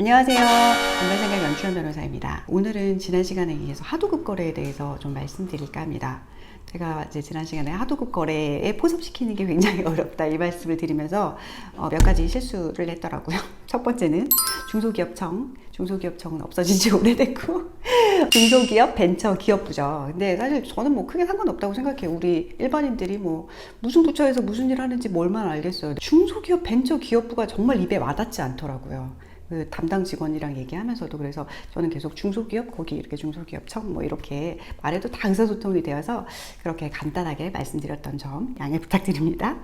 안녕하세요. 건강생각 연출연 변호사입니다. 오늘은 지난 시간에 이어서 하도급 거래에 대해서 좀 말씀드릴까 합니다. 제가 이제 지난 시간에 하도급 거래에 포섭시키는 게 굉장히 어렵다 이 말씀을 드리면서 몇 가지 실수를 했더라고요. 첫 번째는 중소기업청은 없어진 지 오래됐고 중소기업 벤처기업부죠. 근데 사실 저는 뭐 크게 상관없다고 생각해요. 우리 일반인들이 뭐 무슨 부처에서 무슨 일 하는지 뭘만 알겠어요. 중소기업 벤처기업부가 정말 입에 와닿지 않더라고요. 그 담당 직원이랑 얘기하면서도. 그래서 저는 계속 중소기업, 거기 이렇게 중소기업청 뭐 이렇게 말해도 다 의사소통이 되어서 그렇게 간단하게 말씀드렸던 점 양해 부탁드립니다.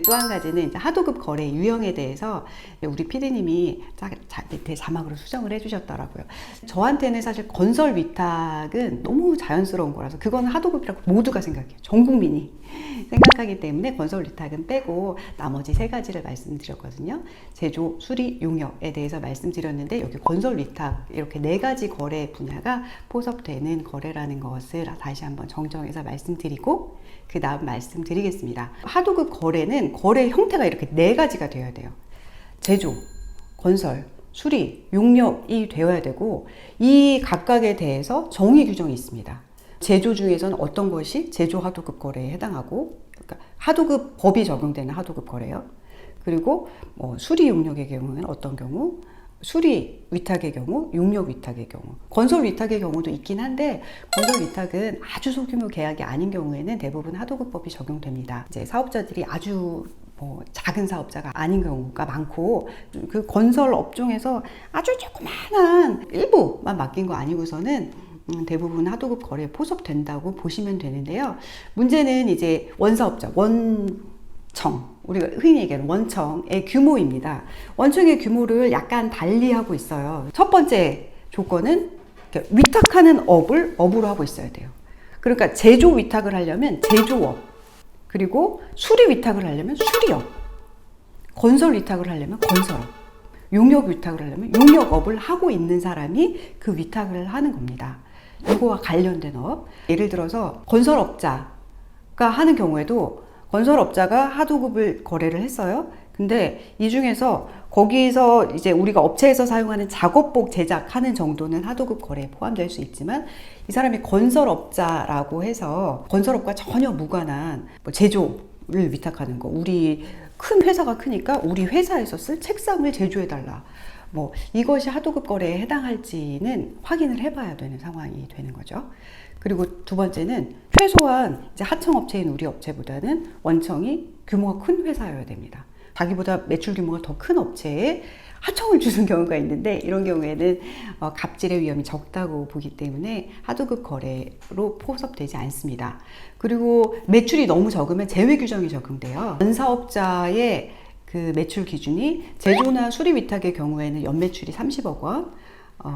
또 한 가지는 이제 하도급 거래 유형에 대해서 우리 PD님이 밑에 자막으로 수정을 해주셨더라고요. 저한테는 사실 건설 위탁은 너무 자연스러운 거라서 그거는 하도급이라고 모두가 생각해요. 전 국민이 생각하기 때문에 건설 위탁은 빼고 나머지 세 가지를 말씀드렸거든요. 제조, 수리, 용역에 대해서 말씀드렸는데 여기 건설 위탁 이렇게 네 가지 거래 분야가 포섭되는 거래라는 것을 다시 한번 정정해서 말씀드리고 그 다음 말씀드리겠습니다. 하도급 거래는 거래 형태가 이렇게 네 가지가 되어야 돼요. 제조, 건설, 수리, 용역이 되어야 되고 이 각각에 대해서 정의 규정이 있습니다. 제조 중에서는 어떤 것이 제조 하도급 거래에 해당하고, 그러니까 하도급 법이 적용되는 하도급 거래요. 그리고 뭐 수리 용역의 경우는 어떤 경우, 수리 위탁의 경우, 용역 위탁의 경우, 건설 위탁의 경우도 있긴 한데 건설 위탁은 아주 소규모 계약이 아닌 경우에는 대부분 하도급법이 적용됩니다. 이제 사업자들이 아주 뭐 작은 사업자가 아닌 경우가 많고 그 건설 업종에서 아주 조그마한 일부만 맡긴 거 아니고서는 대부분 하도급 거래에 포섭된다고 보시면 되는데요. 문제는 이제 원사업자, 원청, 우리가 흔히 얘기하는 원청의 규모입니다. 원청의 규모를 약간 달리 하고 있어요. 첫 번째 조건은 위탁하는 업으로 하고 있어야 돼요. 그러니까 제조 위탁을 하려면 제조업, 그리고 수리 위탁을 하려면 수리업, 건설 위탁을 하려면 건설업, 용역 위탁을 하려면 용역업을 하고 있는 사람이 그 위탁을 하는 겁니다. 이거와 관련된 업, 예를 들어서 건설업자가 하는 경우에도 건설업자가 하도급을 거래를 했어요. 근데 이 중에서 거기서 이제 우리가 업체에서 사용하는 작업복 제작하는 정도는 하도급 거래에 포함될 수 있지만 이 사람이 건설업자라고 해서 건설업과 전혀 무관한 뭐 제조를 위탁하는 거, 우리 큰 회사가 크니까 우리 회사에서 쓸 책상을 제조해달라, 뭐 이것이 하도급 거래에 해당할지는 확인을 해봐야 되는 상황이 되는 거죠. 그리고 두 번째는 최소한 이제 하청업체인 우리 업체보다는 원청이 규모가 큰 회사여야 됩니다. 자기보다 매출 규모가 더 큰 업체에 하청을 주는 경우가 있는데 이런 경우에는 갑질의 위험이 적다고 보기 때문에 하도급 거래로 포섭되지 않습니다. 그리고 매출이 너무 적으면 제외 규정이 적용돼요. 원사업자의 그 매출 기준이 제조나 수리 위탁의 경우에는 연매출이 30억 원,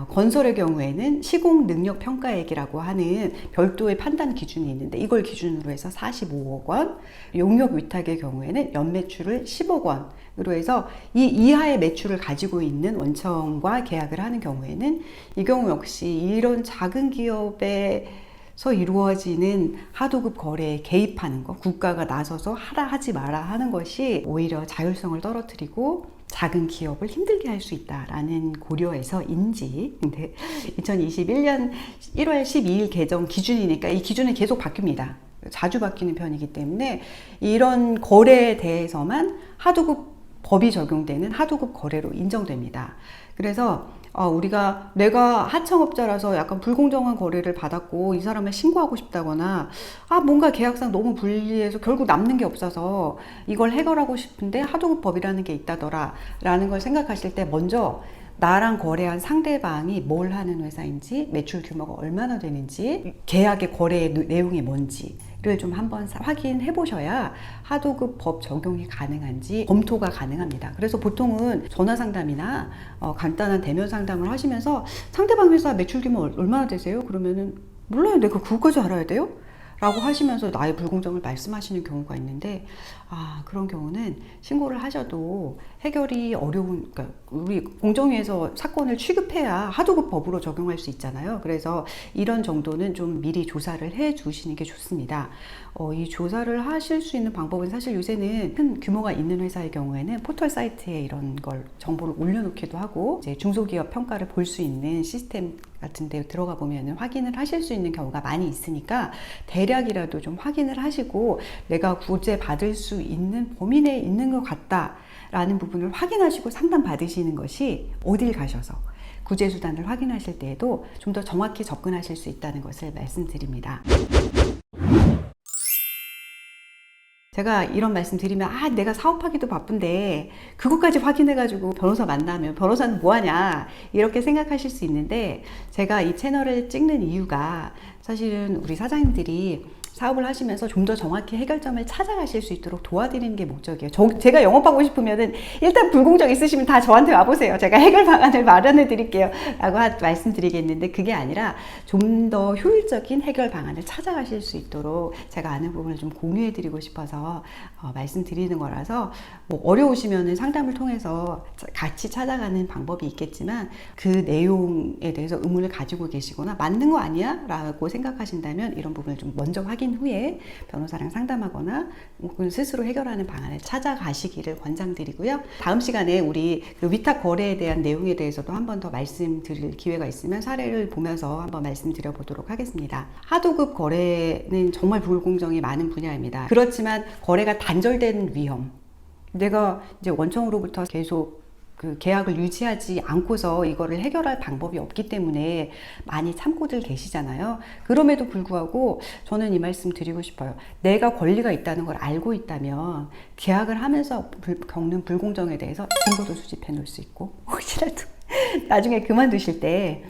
건설의 경우에는 시공 능력 평가액이라고 하는 별도의 판단 기준이 있는데 이걸 기준으로 해서 45억 원, 용역 위탁의 경우에는 연매출을 10억 원으로 해서 이 이하의 매출을 가지고 있는 원청과 계약을 하는 경우에는 이 경우 역시 이런 작은 기업에서 이루어지는 하도급 거래에 개입하는 것, 국가가 나서서 하라 하지 마라 하는 것이 오히려 자율성을 떨어뜨리고 작은 기업을 힘들게 할 수 있다라는 고려에서인지, 근데 2021년 1월 12일 개정 기준이니까 이 기준은 계속 바뀝니다. 자주 바뀌는 편이기 때문에 이런 거래에 대해서만 하도급 법이 적용되는 하도급 거래로 인정됩니다. 그래서 내가 하청업자라서 약간 불공정한 거래를 받았고 이 사람을 신고하고 싶다거나 뭔가 계약상 너무 불리해서 결국 남는 게 없어서 이걸 해결하고 싶은데 하도급 법이라는 게 있다더라 라는 걸 생각하실 때 먼저 나랑 거래한 상대방이 뭘 하는 회사인지, 매출 규모가 얼마나 되는지, 계약의 거래의 내용이 뭔지를 좀 한번 확인해 보셔야 하도급 법 적용이 가능한지 검토가 가능합니다. 그래서 보통은 전화 상담이나 간단한 대면 상담을 하시면서 상대방 회사 매출 규모 얼마나 되세요? 그러면은 몰라요. 내가 그거까지 알아야 돼요? 라고 하시면서 나의 불공정을 말씀하시는 경우가 있는데, 그런 경우는 신고를 하셔도 해결이 어려운, 그러니까 우리 공정위에서 사건을 취급해야 하도급 법으로 적용할 수 있잖아요. 그래서 이런 정도는 좀 미리 조사를 해 주시는 게 좋습니다. 이 조사를 하실 수 있는 방법은 사실 요새는 큰 규모가 있는 회사의 경우에는 포털 사이트에 이런 걸 정보를 올려놓기도 하고, 이제 중소기업 평가를 볼 수 있는 시스템 같은 데 들어가 보면 확인을 하실 수 있는 경우가 많이 있으니까 대략이라도 좀 확인을 하시고 내가 구제 받을 수 있는 범위 내에 있는 것 같다 라는 부분을 확인하시고 상담 받으시는 것이, 어딜 가셔서 구제 수단을 확인하실 때에도 좀 더 정확히 접근하실 수 있다는 것을 말씀드립니다. 제가 이런 말씀 드리면 내가 사업하기도 바쁜데 그것까지 확인해가지고 변호사 만나면 변호사는 뭐하냐 이렇게 생각하실 수 있는데, 제가 이 채널을 찍는 이유가 사실은 우리 사장님들이 사업을 하시면서 좀 더 정확히 해결점을 찾아가실 수 있도록 도와드리는 게 목적이에요. 제가 영업하고 싶으면은 일단 불공정 있으시면 다 저한테 와보세요. 제가 해결 방안을 마련해 드릴게요 라고 말씀드리겠는데, 그게 아니라 좀 더 효율적인 해결 방안을 찾아가실 수 있도록 제가 아는 부분을 좀 공유해 드리고 싶어서 말씀드리는 거라서, 뭐 어려우시면은 상담을 통해서 같이 찾아가는 방법이 있겠지만, 그 내용에 대해서 의문을 가지고 계시거나 맞는 거 아니야? 라고 생각하신다면 이런 부분을 좀 먼저 확인 후에 변호사랑 상담하거나 혹은 스스로 해결하는 방안을 찾아가시기를 권장드리고요. 다음 시간에 우리 그 위탁 거래에 대한 내용에 대해서도 한 번 더 말씀드릴 기회가 있으면 사례를 보면서 한번 말씀드려 보도록 하겠습니다. 하도급 거래는 정말 불공정이 많은 분야입니다. 그렇지만 거래가 단절되는 위험, 내가 이제 원청으로부터 계속 그 계약을 유지하지 않고서 이거를 해결할 방법이 없기 때문에 많이 참고들 계시잖아요. 그럼에도 불구하고 저는 이 말씀 드리고 싶어요. 내가 권리가 있다는 걸 알고 있다면 계약을 하면서 겪는 불공정에 대해서 증거도 수집해 놓을 수 있고, 혹시라도 나중에 그만두실 때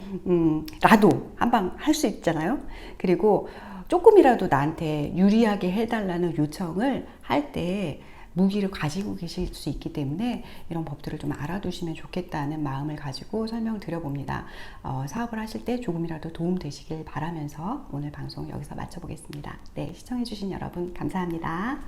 나도 한방 할 수 있잖아요. 그리고 조금이라도 나한테 유리하게 해달라는 요청을 할 때 무기를 가지고 계실 수 있기 때문에 이런 법들을 좀 알아두시면 좋겠다는 마음을 가지고 설명드려봅니다. 사업을 하실 때 조금이라도 도움 되시길 바라면서 오늘 방송 여기서 마쳐보겠습니다. 네, 시청해주신 여러분 감사합니다.